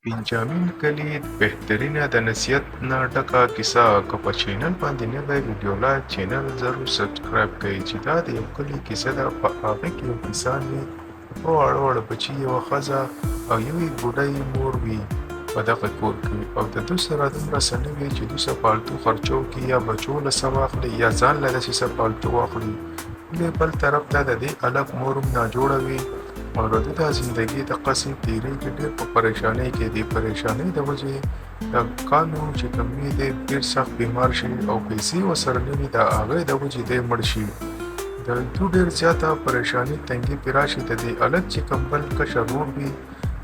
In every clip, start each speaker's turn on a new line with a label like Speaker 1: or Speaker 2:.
Speaker 1: بنجامین کلید بهترینه د نصیحت نه ډکه کیسه. که په چینل باندې نوی ویډیو لایک چینل ضرور سبسکرایب کړئ چې دا د یو کلي کیسه ده. په هغه کې یو کسان وي، دوه واړه بچي، یوه ښځه او یوې بوډۍ مور وي په دغه کور کې، او د دوی سره دومره څه نه وي چې دوی څه پالتو خرچو کړي یا بچو له څه واخلي یا ځان له داسې څه پالتو واخلي. بل طرف ته د دې هلک مور هم ناجوړه وي او د ده دا زندګي دقسې تېرېږي ډېر په پریشانۍ کې. د پریشانۍ د وجې د کالو چې کوم وي دی ډېر سخت بیمار شي او پیسې ورسره نه وي، د هغې د وجې دی مړ شي. د دوی ډېر زیاته پریشاني تنګي پرې راشي. د دې هلک چې کوم بل کشر ورور وي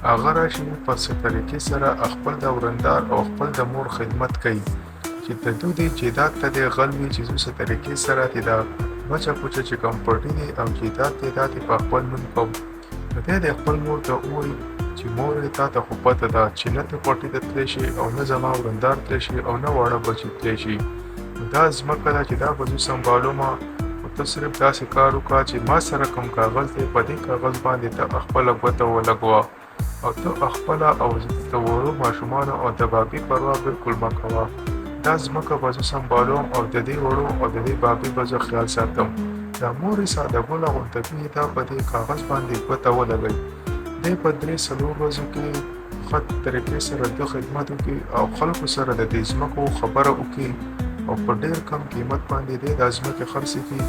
Speaker 1: هغه راشي په څه طریقې سره خپل د ورندار او خپل د مور خدمت کوي چې د دوی د جیداد ته دی غل وي چې څه طریقې سره د بچه پوچه چې کوم پټي دی او جیداد دی دا په خپل نوم کوم. نو بیا د خپل مور ته ووایي چې مورې تا ته خو پته ده چې نه ته پټي ته تللی شي او نه زما ورندار تللی شي او نه واړه بچي تللی شي. دا ځمکه ده چې دا به زه سنبالومه، خو ته صرف داسې کار وکړه چې ما سره کوم کاغذ دی په دې کاغذ باندې ته خپله ګوته ولګوه او ته خپله او د وړو ماشومانو او د بابي پروا بلکل مه کوه. دا ځمکه به زه سنبالوم او د دې وړو او د دې بابي به زه خیال ساتم. دا مورې ساده ګله غونته وي دا په دې کاغذ باندې ګوته ولګوي. دی په 3-4 ورځو کې ښه طریقې سره د خدمت وکړي او خلکو سره د دې ځمکو خبره وکړي او په ډېر کم قیمت باندې دی دا ځمکې خرڅې کړي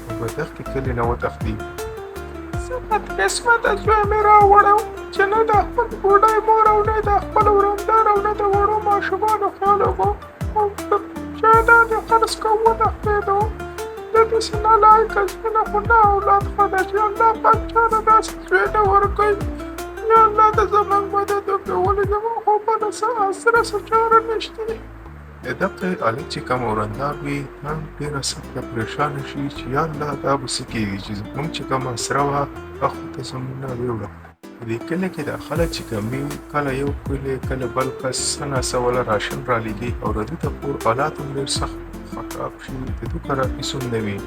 Speaker 1: او په دغه کلي نه وتښتي.
Speaker 2: زه بدقسمته زوی مې راوړم چې نه د خپل بوډۍ مور او نه د خپل ورندار او نه د وړو ماشومانو خیال وکړو او جایداد یې قرض کوو وتښتېدو. د داسې نالایقه زوی نه خو نه اولاد ښه ده چې الله پاک چاته داسې زوی نه ورکوي. یا الله ته زموږ مدد وکړي، ولې زموږ خو بله څه اسره څه چاره نشته.
Speaker 1: د دغه هلک چې کوم ورندار وي هم ډېره سخته پریشانه شي چې یا الله دا به څه کېږي چې زموږ چې کومه اسره وه هغه ته زموږ نه ویوړه. په دې کلي کې دا خلک چې کوم وي کله یو کلی کله بل کس څه ناڅه وله راشن رالېږي او د دوی د کور حالات هم ډېر سخت خراب شي. د دوی کره هېڅ هم نه وي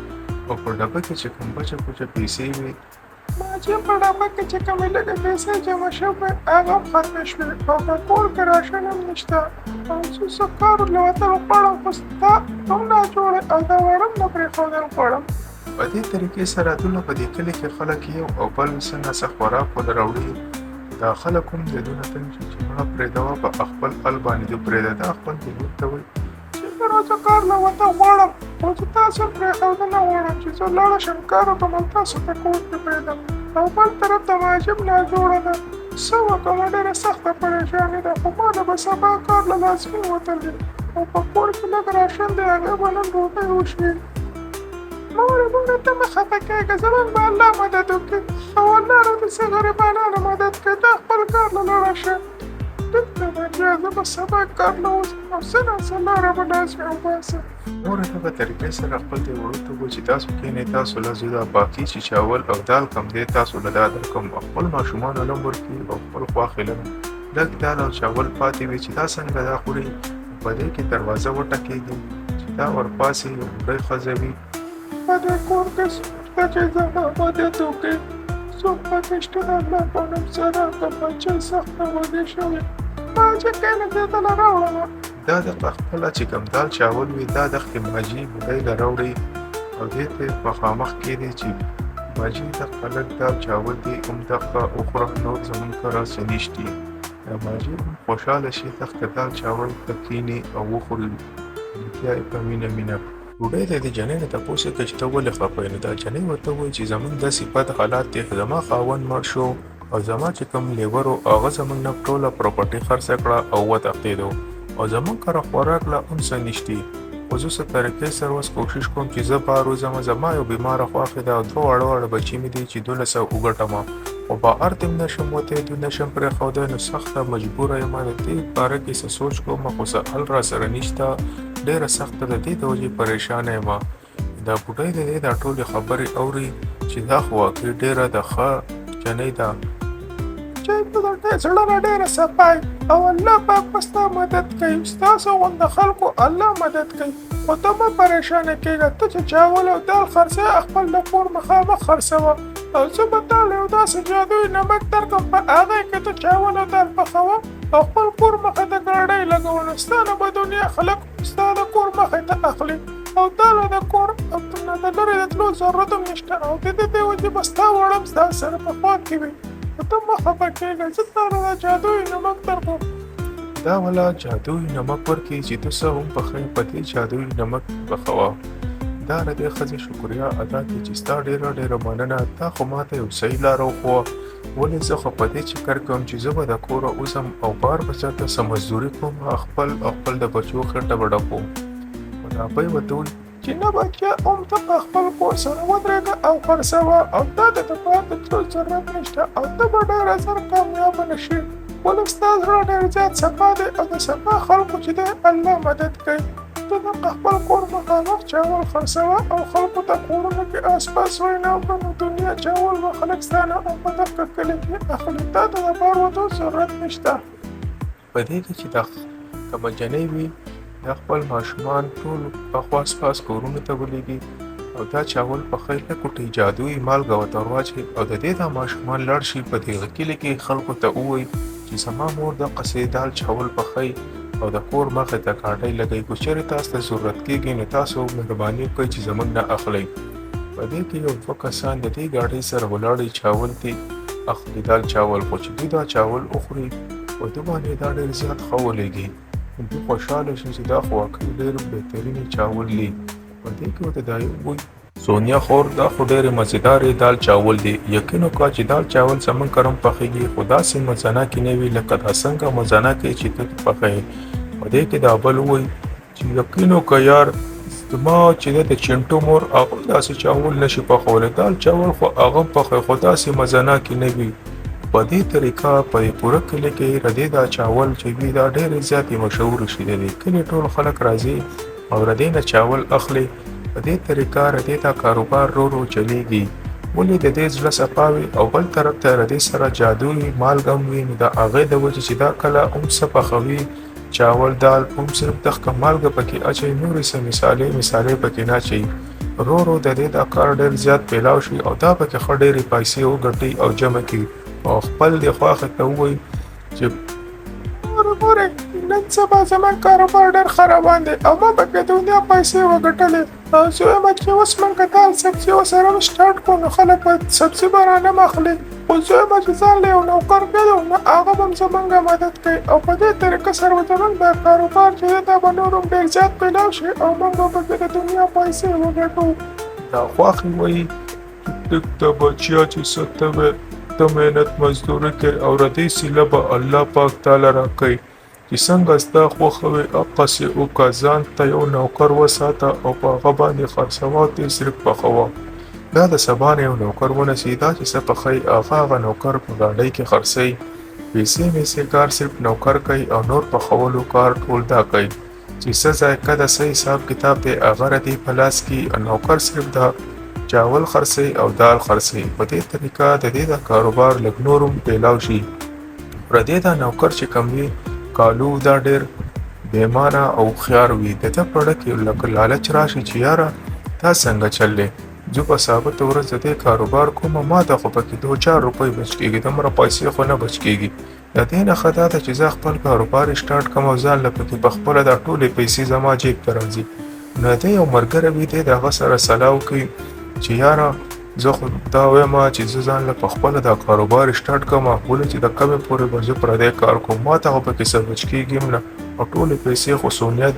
Speaker 1: او په ډبه کې چې کوم بچه کوچه پیسې وي
Speaker 2: ما چې په ډبه کې چې کومې لږې پیسې جمع شوې هغه هم ختمې شوې او په کور کې راشن هم نشته او زه څه کار له وتلو غواړم خو ستا هم ناجوړې او دا وړ هم نه پرېښودل غواړم.
Speaker 1: په دې طریقې سره دونه په دې کلي کې خلک یو او بل څه ناڅه خوراک ونه راوړي. دا خلک هم د دونه تنګ شي چې مړه پرېږدوه په خپل حل باندې دې پرېږده. دا خپل دلور ته وایي
Speaker 2: چې زه راځه کار له وته غواړم خو زه تاسو پرېښودنه غواړم چې زه لاړه شم کار وکړم او تاسو په کور کې پرېږدم. او بل طرف ته ماجم ناجوړه ده، څه وکړم ډېره سخته پریشاني ده، خو ما له به سبا کار له لازمي وتلی او په کور کې لږ راشن دی هغې به نن ډوډۍ وشوي. مورې ته مه خفه کېږه، زموږ به الله مدد وکړي او الله راته غریبانانو مدد کوي. دا خپل کار له لاړه شه دلته باندې زه به سبا کار له وځم او څه ناڅه لاره به لازمي وباسم.
Speaker 1: مور ته په طریقې سره خپل دې وړو ته وایي چې تاسو کښېنئ، تاسو له زه دا باقي چې چاول او دال کم دی تاسو له دا درکوم او خپل ماشومانو له هم ورکړي او خپل خواښې له لږ دال او چاول پاتې وي چې دا څنګه دا خوري. په دې کې دروازه وټکېږي چې دا ورپاسې یو بوډۍ ښځه وي.
Speaker 2: په دې کور کې شته چې زما مدد وکړي، څوک پکې شته د الله په نوم سره د بچۍ سخته وږې شوې ما چې کله دې ته له راوړمه.
Speaker 1: دا د خپله چې کوم دال چاول وي دا دغې ماجي بوډۍ له راوړي او دې ته یې مخامخ کېږدي چې ماجي دغه لږ دال چاول دي همدغه وخوره، نور زموږ کره څه نشتي. دا ماجي هم خوشحاله شي دغه دال چاول ته کښېني او وخوري. بیا یې په مینه مینه بوډۍ ته د جنۍ نه تپوس وکړه چې ته ولې خفه یې. نو دا جنۍ ورته ووایي چې زموږ داسې بد حالات دی، زما خاوند مړ شو او زما چې کوم لیبر و هغه زموږ نه ټوله پراپرټي خرڅه کړه او وتښتېدو او زموږ کره خوراک لا هم څه نشتي. خو زه څه طریقې سره اوس کوشش کوم چې زه بهر وځم. زما یو بیماره خواښې ده او 2 واړه بچي مې دي چې 1200 وګټمه خو بهر ته هم نشم وتلی، نشم پرېښودی. نو سخته مجبوره یم د دې باره کې څه سوچ کوم خو څه حل را سره نشته. ډېره سخته د دې د وجې پریشانه یم. دا بوډۍ د دې دا ټولې خبرې اوري چې دا خو واقعي ډېره د ښه جنۍ ده
Speaker 2: چې ته د دې زړه نه ډېره صفا یې او الله پاک به ستا مدد کوي. ستاسو غونده خلکو الله مدد کوي خو ته مه پریشانه کېږه. ته چې چاول او دال خرڅوې خپل د کور مخامخ خرڅوه او زه به تا له یو داسې جادوي نمک درکړم په هغې کې ته چاول او دال پخوه او خپل کور مخې ته ګاډۍ لګونه ستا نه به دنیا خلک ستا د کور مخې ته اخلي او دا له د کور نه د لرې د تلو ضرورت هم نشته او د دې وجې به ستا وړم ستا سره په خوا کې وي نو ته مه خفه کېږه زه تا له دا جادویي نمک درکوم
Speaker 1: دا والا جادویي نمک ورکړي چې ته څه هم پخوې په دې جادویي نمک پخوه. دا د دې ښځې شکریا ادا کړي چې ستا ډېره مننه تا خو ماته یو صحیح لاره وښوه ولې زه خو په دې چکر کې وم چې زه به د کوره وځم او بار به چاته څه مزدوري کوم خپل د بچو خېټه به ډکوم. خو د ابۍ ورته وویل
Speaker 2: چې نه بچیا اوم ته په خپل کور سره ودرېږه او خرڅوه او دا د بار د تلو ضرورت نشته او ته به ډېره زر کامیابه نه شې ولې ستا زړه ډېر زیات صفا دی او د صفا خلکو چې دی الله مدد کوي. ته دغه خپل کور مخامخ چاول خرڅوه او خلکو ته کورونو کې آس پاس وینا وکړه نو دنیا چاول به خلک ستا نه او په دغه کلي کې اخلي تا ته د بار وتو ضرورت نشته.
Speaker 1: په دې کې چې دا که مجنۍ وي دا خپل ماشومان ټول اخواس پاس کورونو ته ولېږي او دا چاول پخوي لکه ټوټې جادویي مالګه ورته ورواچوي او د دې دا ماشومان لاړ شي په دغه کلي کې خلکو ته ووایي چې زما مور دقسې دال چاول پخوي او د کور مخې ته ګاډۍ لګوي که چېرې تاسو ته ضرورت کېږي نو تاسو مهرباني وکړئ چې زموږ نه اخلئ. په دې کې یو دوه کسان د دې ګاډۍ سره ولاړ چاول دي اخلي دال چاول خو چې دوی دا چاول وخوري په دوی باندې دا ډېر زیات ښه ولګي دوی خوشحاله شي چې دا خو واقعي ډېر بهترینې چاول دي. په دې کې ورته دا وایي سونیا خور دا خو ډېرې مزېدارې دال چاول دي یقین وکړه چې دال چاول زموږ کرم پخېږي خو داسې مزانه کې نه وي لکه دا څنګه مزانه کې چې ته پخوې. په دې کې دا بل وایي چې یقین وکړه یار زما چې د چنټو مور هغه داسې چاول نشي پخولی دال چاول خو هغه پخوي خو داسې مزانه کې نه وي. په دې طریقه په پوره کلي کې ردې دا چاول چې وي دا ډېرې زیاتې مشهور شي د دې کلي ټول خلک راځي او ردې نه چاول اخلي. په دې طریقه ردې دا کاروبار رو چلیږي ولې د دې زړه صفا وي او بل طرف ته ردې سره جادویي مالګه هم وي نو د هغې د وجې چې دا کله هم څه پخوي چاول دال هم صرف دغه مالګه پکې اچوي نورې څه مسالې پکې نه اچوي. رو د دې دا کار ډېر زیات پیلاو شي او دا پکې ښه ډېرې پیسې وګټي او جمع کړي او خپل د خواښې ته ووایي چې
Speaker 2: مورې نن سبا زما کاروبار ډېر ښه روان دی او ما پکې دنیا پیسې وګټلې او زه وایم چې اوس موږ دال سبزي ورسره سټارټ کړو نو خلک به سبزي به رانه اخلي خو زه وایم چې ځان له یو نوکر ګډو نو هغه به هم زموږ مدد کوي او په دې طریقه سره به زموږ دا کاروبار چې دی دا به نور هم ډېر زیات پیلاو شي او موږ به پکې د دنیا پیسې وګټو.
Speaker 1: دا خواښې وایي چې ټیک ته بچیا چې څه ته ته مهنت مزدوري کوي او ردې سیله به الله پاک تعالی راکوي چې څنګه ستا خوښه وي هغسې وکړه ځان ته یو نوکر وساته او په هغه باندې خرڅوه او ته صرف پخوه. دا د سبا نه یو نوکر ونیسي دا چې څه پخوي هغه نوکر په ګاډۍ کې خرڅوي پیسې کار صرف نوکر کوي او نور پخولو کار ټول دا کوي چې څه ذایقه د څه حساب کتاب دی هغه ردې په لاس کې نوکر صرف دا چاول خرڅوي او دال خرڅوي. په دې طریقه د دې دا کاروبار لږ نور هم پیلاو شي. ردې دا نوکر چې کوم وي کالو دا ډېر بېمانه او هوښیار وي د ده په زړه کې لکه لالچ راشي چې یاره دا څنګه چل دی زه په ثابته ورځ د دې کاروبار کوم ما ته خو پکې 2-4 روپۍ بچ کېږي دومره پیسې خو نه بچ کېږي د دې نه ښه دا ده چې زه خپل کاروبار سټارټ کړم او ځان له پکې پخپله دا ټولې پیسې زما جیب ته راځي. نو د یو ملګری وي دی د هغه سره صلاح وکړي چې یاره زه خو دا وایم چې زه ځان له پخپله دا کاروبار سټارټ کړم ولې چې د کمې پورې به زه پردی کار کوم ما ته خو پکې څه بچ کېږي هم نه او ټولې پیسې خو سونیت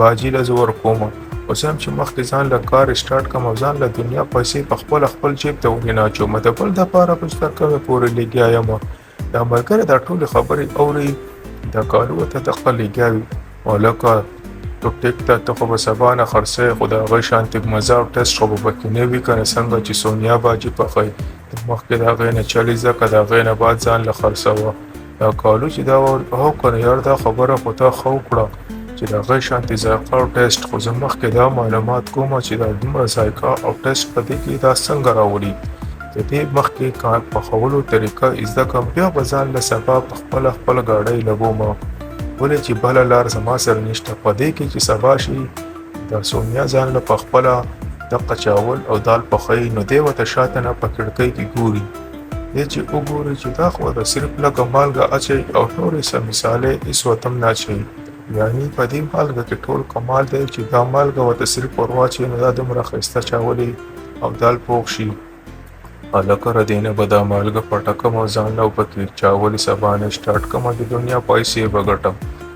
Speaker 1: باجي له زه ورکوم اوس هم چې مخکې ځان له کار سټارټ کړم او ځان له دنیا پیسې پخپله خپل جیب ته ورننه اچوم د بل دپاره به چې تر کمې پورې لګیا یم. دا ملګری دا ټولې خبرې اوري دا کالو ته دغه لګیا وي هلکه تو ټیک ته خو به سبا نه خرڅوې خو د هغې شانتې مزه او ټیسټ خو به پکې نه وي که نه څنګه چې سونیا باجي پخوي ته مخکې د هغې نه چلې ځه که د هغې نه بعد ځان له خرڅوه. دا کالو چې دا هو که نه یار دا خبره خو تا ښه وکړه چې د هغې شانتې ذایقه او ټیسټ خو زه مخکې دا معلومات کوم چې دا دومره ذایقه او ټیسټ په دې کې دا څنګه راوړي د دې مخکې کار پخولو طریقه زده کړم بیا به ځان له سبا پخپله خپله ګاډۍ لګوم ولې چې بله لار زما سره نشته. په دې کې چې سبا شي دا سونیا ځان له پخپله دغه چاول او دال پخوي نو دی ورته شاته نه په کړکۍ کې ګوري دی چې وګورئ چې دا خو د صرف لږه مالګه اچوئ او نورې څه مسالې هېڅ ورته هم نه اچوئ. یعنې په دې مالګه کې ټول کمال دی چې دا مالګه ورته صرف ور واچوئ نو دا دومره ښایسته چاولې او دال پوخ شي. هلکه له دې نه به دا مالګه پټه کړم او ځان له پکې چاولې سبانې سټارټ کړم او د دنیا پیسې به ګټم.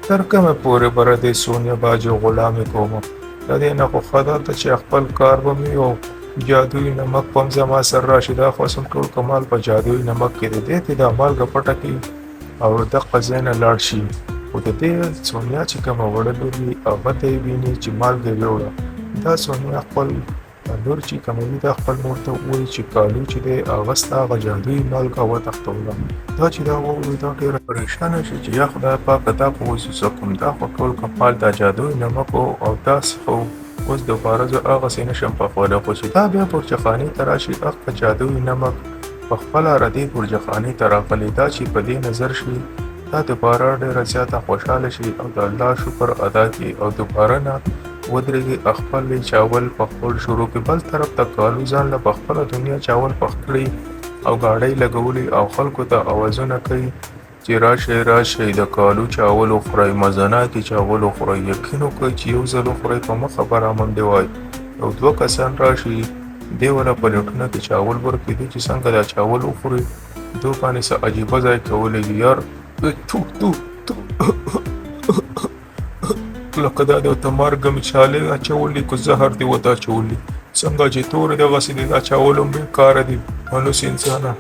Speaker 1: تر کومه پورې به د دې سونیا باجو غلامي کوم. د دې نه خو ښه ده چې خپل کار به مې یو جادویي نمک په هم زما سره راشي. دا خو اصل ټول کمال په جادویي نمک کې دی. دې ته دا مالګه پټه کړي او دغه ځای نه لاړ شي. خو د دې سونیا چې کومه وړه لور وي هغه ته یې ویني چې مالګه یوړه. دا سونیا خپل لور چې کومه وي دا خپل مور ته ووایي چې کالو چې دی هغه ستا هغه جادویي مالګه وتښتوله. دا چې دا واوري دا ډېره پریشانه شي چې یا خدای پاکه دا خو اوس څه کوم. دا خو ټول کمال دا جادویي نمک او داسې خو اوس دوباره زه هغسې نشم پخولی. خو چې دا بیا برجخانې ته راشي هغه جادویي نمک پخپله ردې برجخانې ته راغلی. دا چې په دې نظر شي دا دوباره ډېره زیاته خوشحاله شي او د الله شکر ادا کړي او دوباره نه ودرېږي خپل چاول پخول شروع کړي. بل طرف ته کالو ځان له پخپله دنیا چاول پخ کړي او ګاډۍ لګولي او خلکو ته اوازونه کوي چې راشئ راشئ د کالو چاول وخورئ، مزناکې چاول وخورئ. یقین وکړئ چې یو ځل وخورئ په مخه به رامنډې وای. یو دوه کسان راشي دې وله پلیټونه کې چاول ورکړي. دې چې څنګه دا چاول وخوري دو باندې څه عجیبه ځای کولی دي یار. لکه دا د ورته مرګ مچالې اچولي که زهر دې ورته اچولي. څنګه چې تور دغسې دې دا چاول هم بېکاره دي منوس انسانه.